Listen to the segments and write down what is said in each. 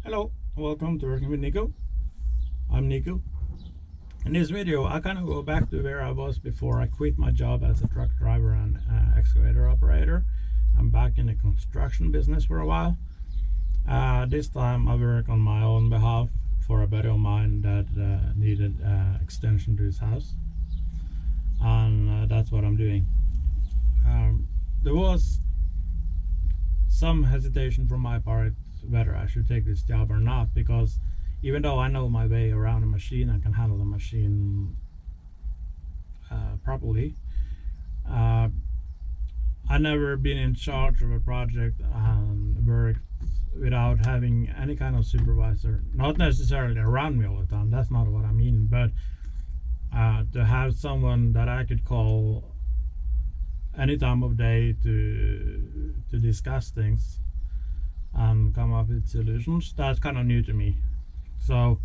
Hello, welcome to Working with Niko. I'm Niko. In this video, I kind of go back to where I was before I quit my job as a truck driver and excavator operator. I'm back in the construction business for a while. This time I work on my own behalf for a buddy of mine that needed extension to his house, and that's what I'm doing. There was some hesitation from my part whether I should take this job or not, because even though I know my way around a machine and can handle the machine properly, I never been in charge of a project and worked without having any kind of supervisor, not necessarily around me all the time, that's not what I mean, but to have someone that I could call any time of day to discuss things and come up with solutions. That's kind of new to me. So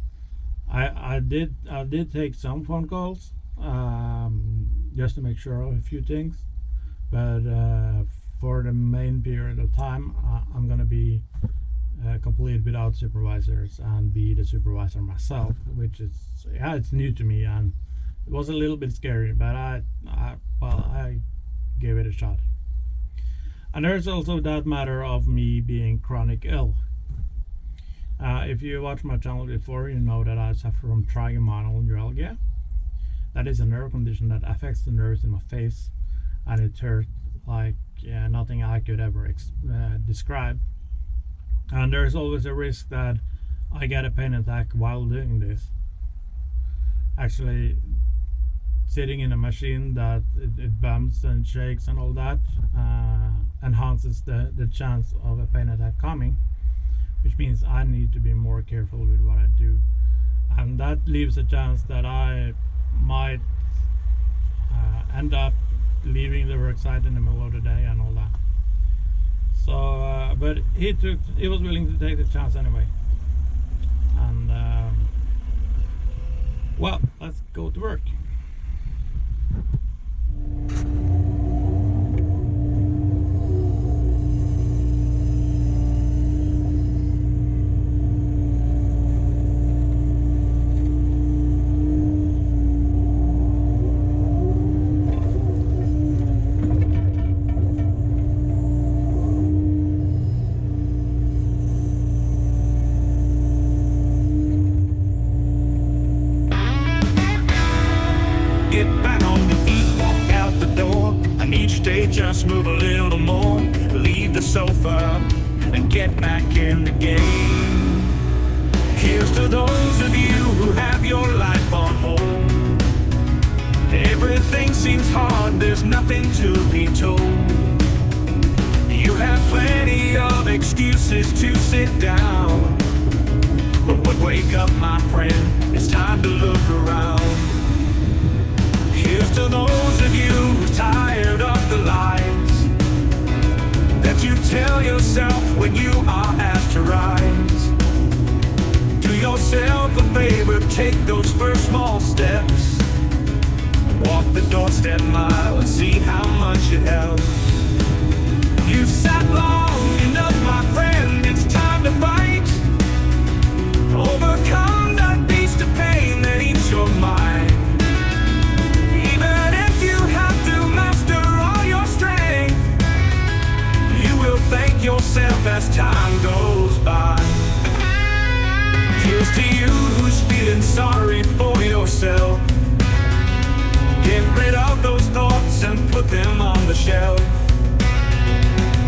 I did take some phone calls just to make sure of a few things, but for the main period of time I'm gonna be complete without supervisors and be the supervisor myself, which is, yeah, it's new to me and it was a little bit scary, but I gave it a shot. And there's also that matter of me being chronic ill. If you watched my channel before, you know that I suffer from trigeminal neuralgia. That is a nerve condition that affects the nerves in my face, and it hurts like nothing I could ever describe. And there's always a risk that I get a pain attack while doing this. Actually, sitting in a machine that it bumps and shakes and all that enhances the chance of a pain attack coming, which means I need to be more careful with what I do, and that leaves a chance that I might end up leaving the work site in the middle of the day and all that. So but he was willing to take the chance anyway, and well, let's go to work. Get back on your feet, walk out the door, and each day just move a little more. Leave the sofa and get back in the game. Here's to those of you who have your life on hold. Everything seems hard, there's nothing to be told. You have plenty of excuses to sit down, but wake up, my friend, it's time to look around. Here's to those of you who tired of the lies that you tell yourself when you are asked to rise. Do yourself a favor, take those first small steps. Walk the doorstep mile and see how much it helps. You've sat long enough, my friend, it's time to fight. Overcome that beast of pain that eats your mind. Thank yourself as time goes by. Here's to you who's feeling sorry for yourself. Get rid of those thoughts and put them on the shelf.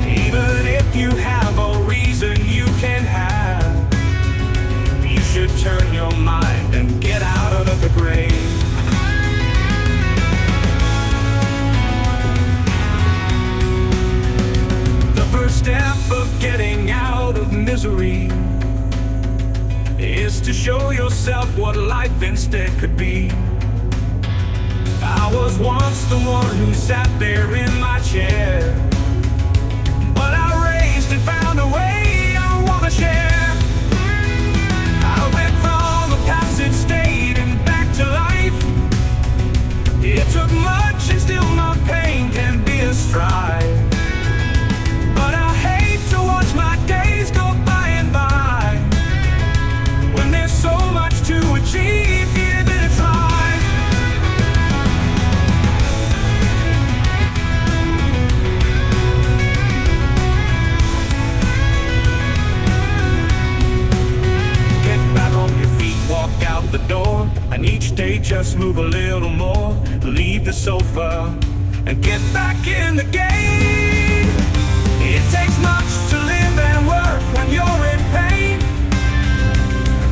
Even if you have a reason you can have, you should turn your mind and get out of the grave. First step of getting out of misery is to show yourself what life instead could be. I was once the one who sat there in my chair, but I raised and found a way I wanna share. I went from a passive state and back to life. It took much and still my pain can be a strife. But I hate to watch my days go by and by. each day just move a little more. Leave the sofa and get back in the game. It takes much to live and work when you're in pain,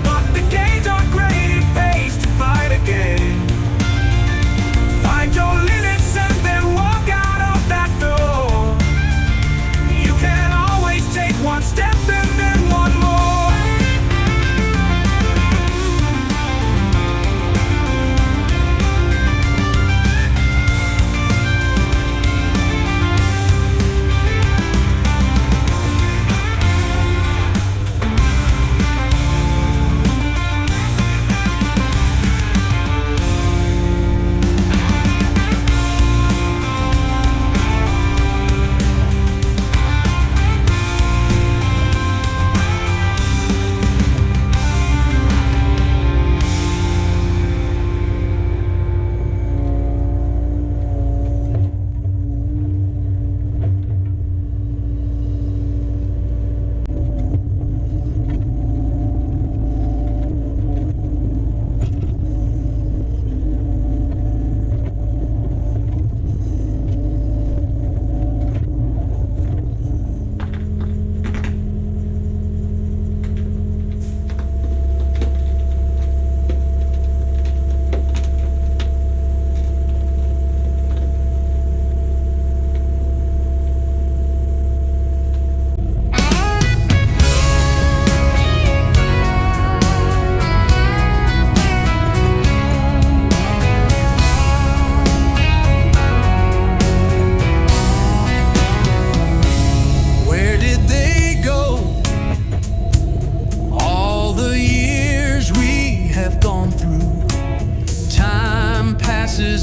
but the days are great, it pays to fight again. Find your limits and then walk out of that door. You can always take one step and then one more.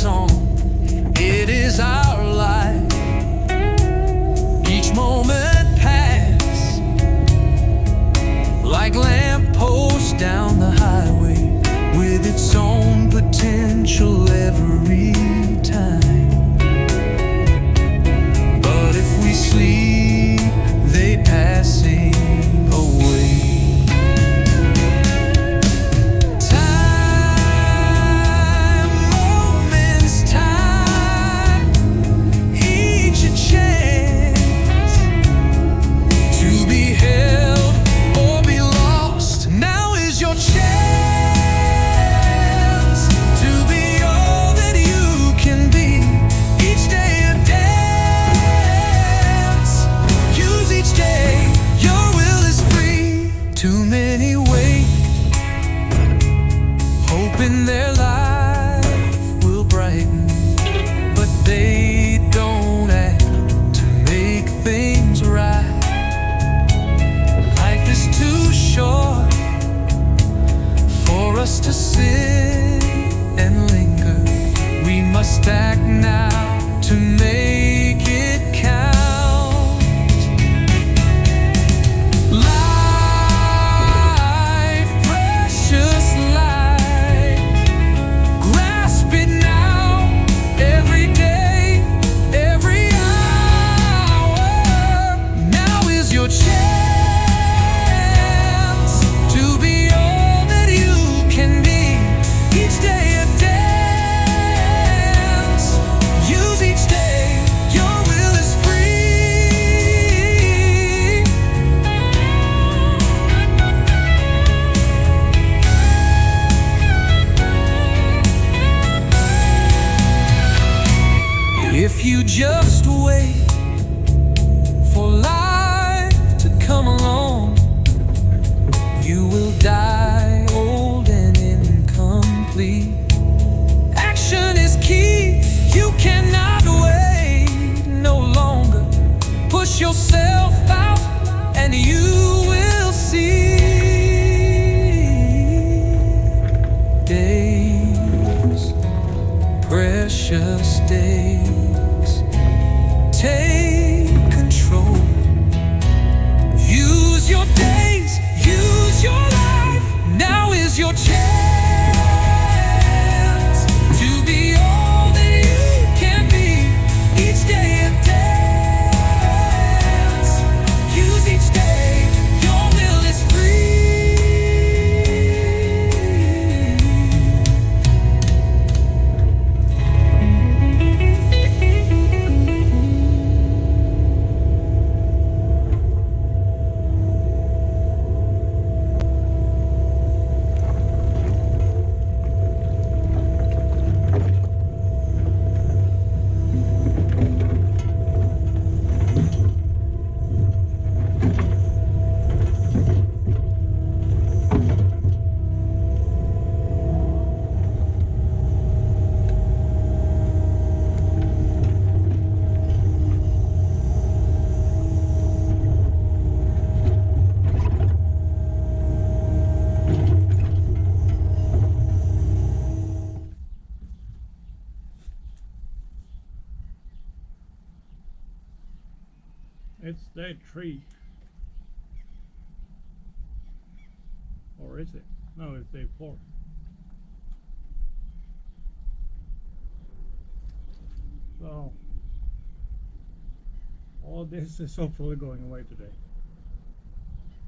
On. It is our life. Each moment pass like lampposts down the highway, with its own potential every time. But if we sleep, they passing away. Too many wait, hoping their life will brighten, but they don't act to make things right. Life is too short for us to sit and linger. We must act now to make it count. If you just wait for life to come along, you will die old and incomplete. Action is key, you cannot wait no longer. Push yourself out and you will see. Days, precious days, take control. Use your days, use your life. Now is your chance to be all that you can be. Each day a dance. Use each day, your will is free. day 3. Or is it? No, it's day 4. So all this is hopefully going away today.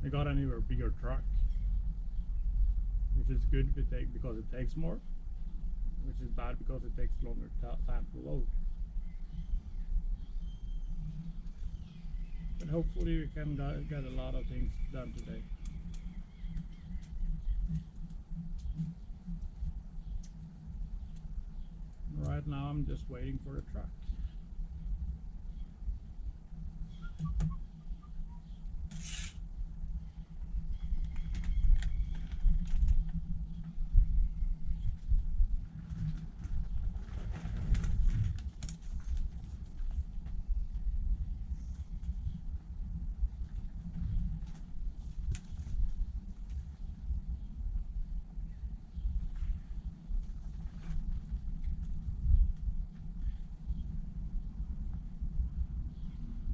I got an even bigger truck, which is good because it takes more, which is bad because it takes longer time to load. But hopefully we can get a lot of things done today. Right now I'm just waiting for the truck.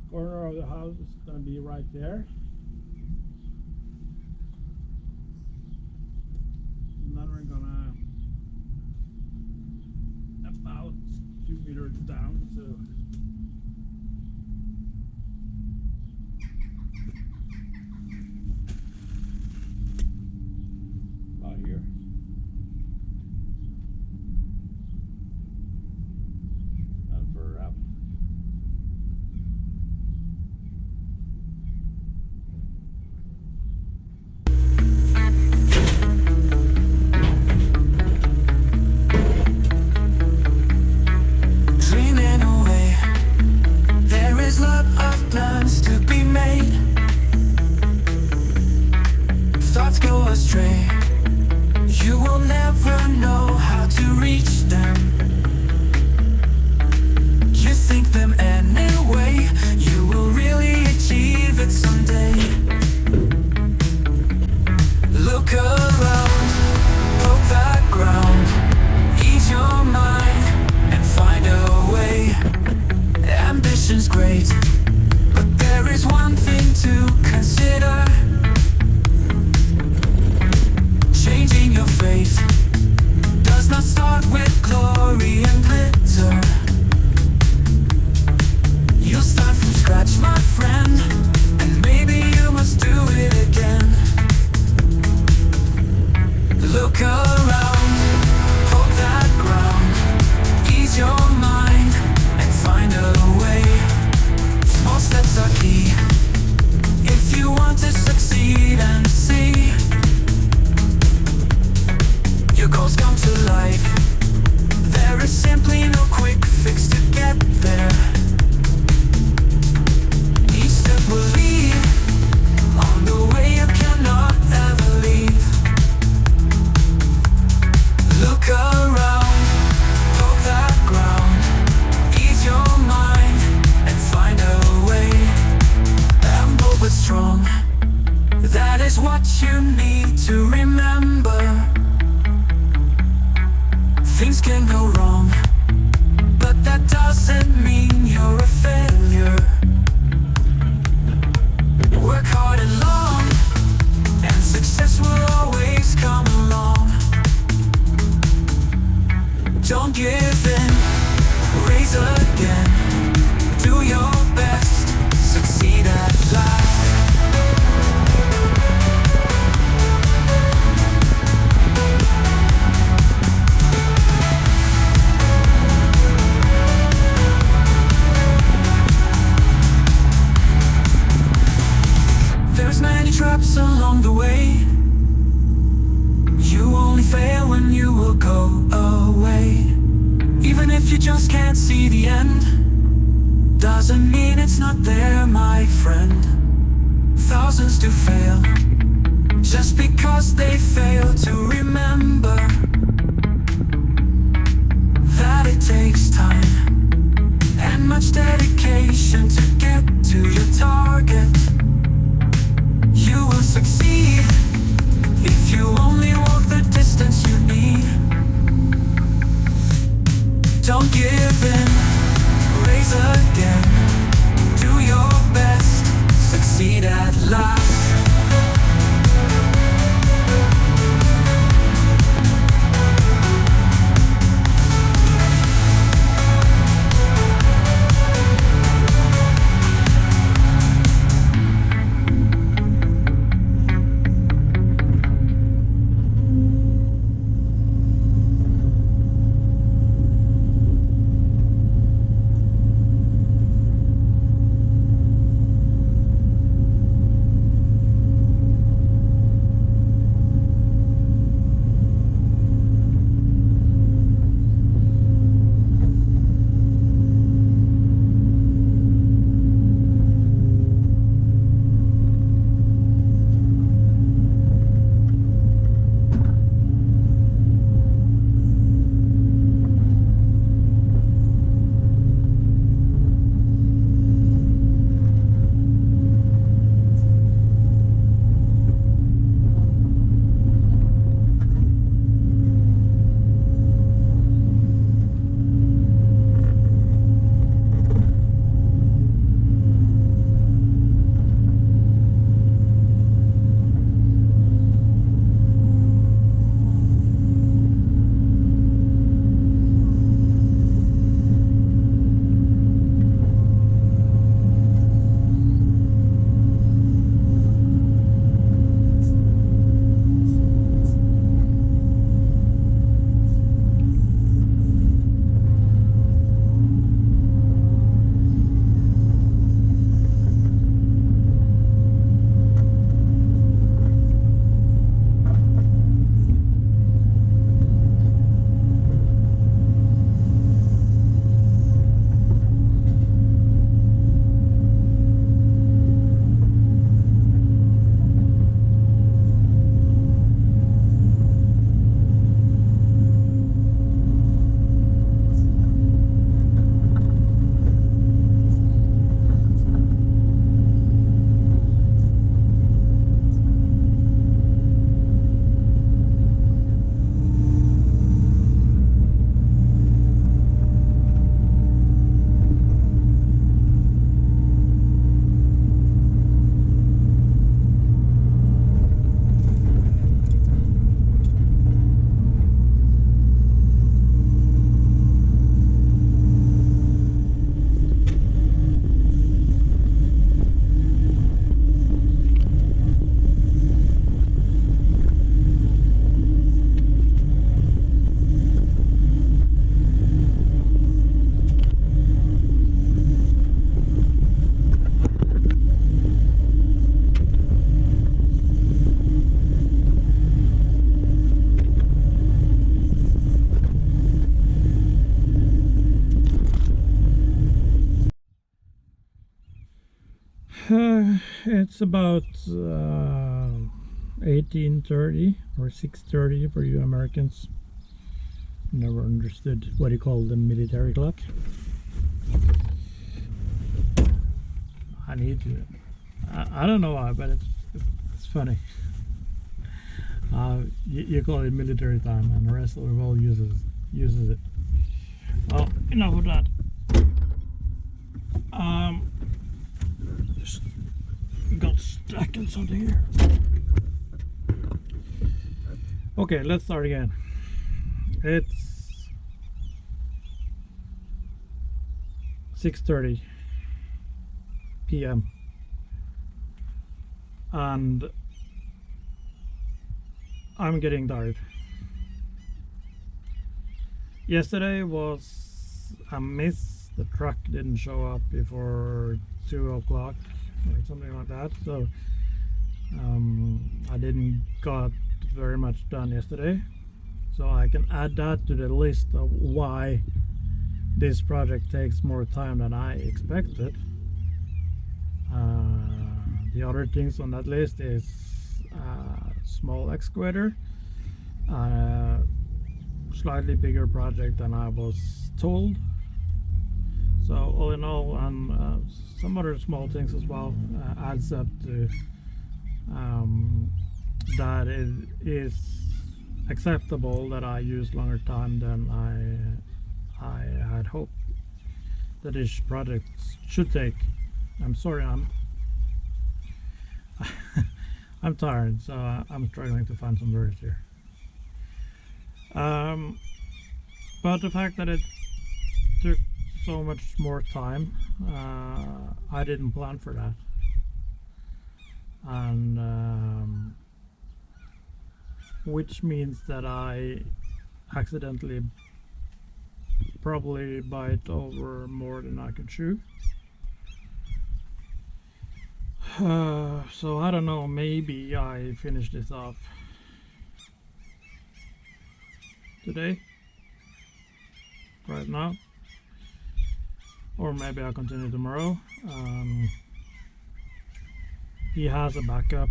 Corner of the house is going to be right there. And then we're gonna about 2 meters down, so about here. And further up. You will never know how to reach them. You think them anyway. You will really achieve it someday. Look around, poke that ground, ease your mind and find a way. Ambition's great, but there is one thing to consider. Changing your faith does not start with glory and glitter. You'll start from scratch, my friend, and maybe you must do it again. Look around, hold that ground, ease your mind and find a way. Small steps are key if you want to succeed and see your goals come to life. There is simply no quick fix to get there. Each step will lead on the way you cannot ever leave. Look around, poke that ground, ease your mind and find a way. Humble but strong, that is what you need to remember. Things can go wrong, but that doesn't mean you're a failure. Work hard and long, and success will always come along. Don't give in, raise again, do your best, succeed at last. There's many traps along the way. You only fail when you will go away. Even if you just can't see the end, doesn't mean it's not there, my friend. Thousands do fail, just because they fail to remember that it takes time and much dedication to get to your target. You will succeed if you only walk the distance you need. Don't give in, raise again, do your best, It's about 18:30 or 6:30 for you Americans. Never understood what you call the military clock. I need to. I don't know why, but it's funny. You call it military time, and the rest of the world uses it. Well, enough of that. Just got stuck in something here. Okay, let's start again. It's 6:30 p.m. and I'm getting tired. Yesterday was a miss. The truck didn't show up before 2 o'clock or something like that, so I didn't got very much done yesterday. So I can add that to the list of why this project takes more time than I expected. The other things on that list is small excavator, slightly bigger project than I was told. So all in all, and some other small things as well, adds up to that it is acceptable that I use longer time than I had hoped that this project should take. I'm sorry, I'm tired, so I'm struggling to find some words here. But the fact that it took so much more time, I didn't plan for that, and which means that I accidentally probably bite over more than I can chew. So I don't know, maybe I finish this off today, right now, or maybe I'll continue tomorrow. He has a backup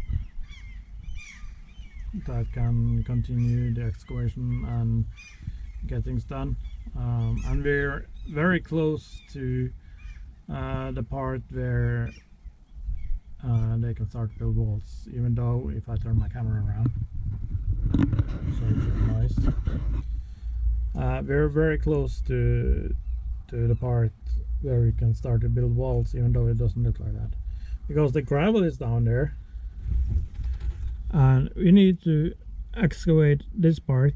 that can continue the excavation and get things done, and we're very close to the part where they can start to build walls, even though if I turn my camera around, sorry for the noise, we're very close to the part where we can start to build walls, even though it doesn't look like that, because the gravel is down there and we need to excavate this part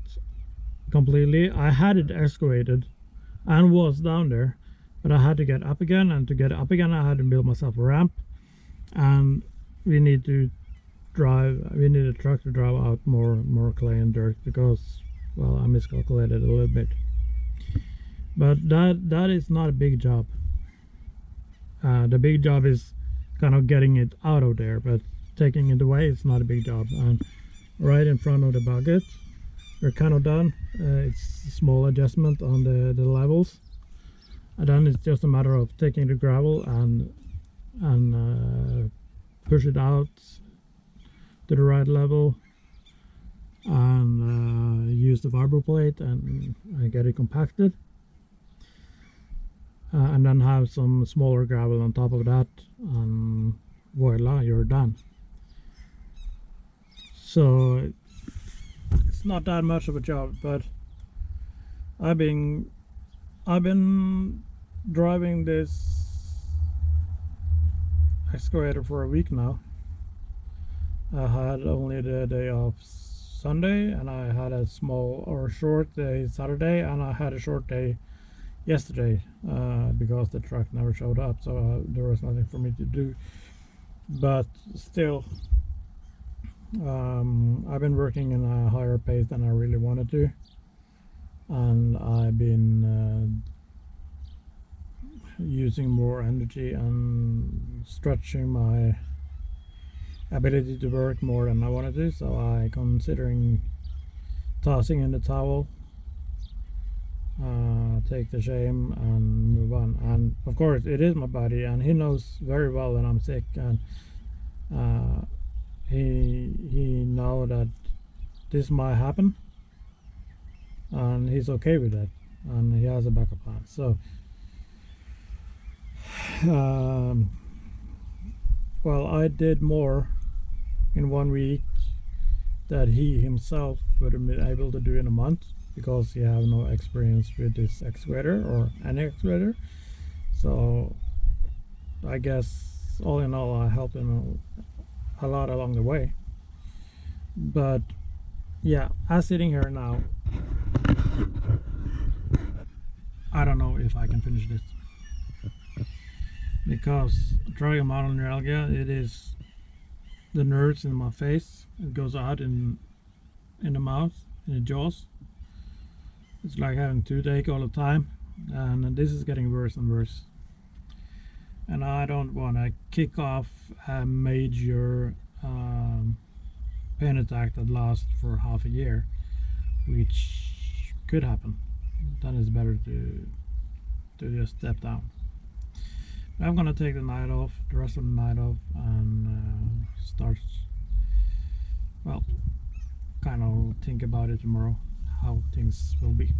completely. I had it excavated and was down there, but I had to get up again, and to get up again I had to build myself a ramp, and we need a truck to drive out more clay and dirt, because, well, I miscalculated a little bit. But that is not a big job. The big job is kind of getting it out of there, but taking it away is not a big job. And right in front of the bucket, we're kind of done. It's a small adjustment on the levels, and then it's just a matter of taking the gravel and push it out to the right level, and use the fiber plate and get it compacted, and then have some smaller gravel on top of that, and voila, you're done. So it's not that much of a job, but I've been driving this excavator for a week now. I had only the day off Sunday, and I had a small or short day Saturday, and I had a short day yesterday because the truck never showed up, so there was nothing for me to do. But still, I've been working in a higher pace than I really wanted to, and I've been using more energy and stretching my ability to work more than I wanted to, so I considering tossing in the towel, take the shame and move on. And of course it is my body, and he knows very well that I'm sick, and he know that this might happen, and he's okay with that, and he has a backup plan. So well, I did more in 1 week that he himself would have been able to do in a month, because he have no experience with this excavator or any excavator. So I guess all in all I helped him a lot along the way. But yeah, as sitting here now, I don't know if I can finish this, because trigeminal neuralgia, it is the nerves in my face. It goes out in the mouth, in the jaws. It's like having toothache all the time, and this is getting worse and worse. And I don't want to kick off a major pain attack that lasts for half a year, which could happen. Then it's better to just step down. But I'm gonna take the night off, the rest of the night off, and start, well, kind of think about it tomorrow, how things will be.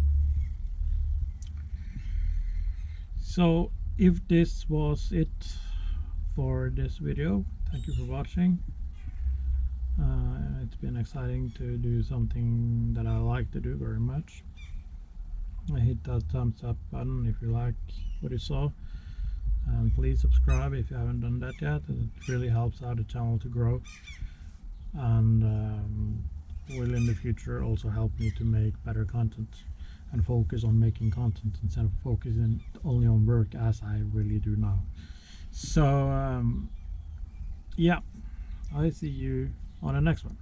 So if this was it for this video, thank you for watching. It's been exciting to do something that I like to do very much. Hit that thumbs up button if you like what you saw, and please subscribe if you haven't done that yet. It really helps out the channel to grow, and will in the future also help me to make better content and focus on making content instead of focusing only on work as I really do now. So yeah, I see you on the next one.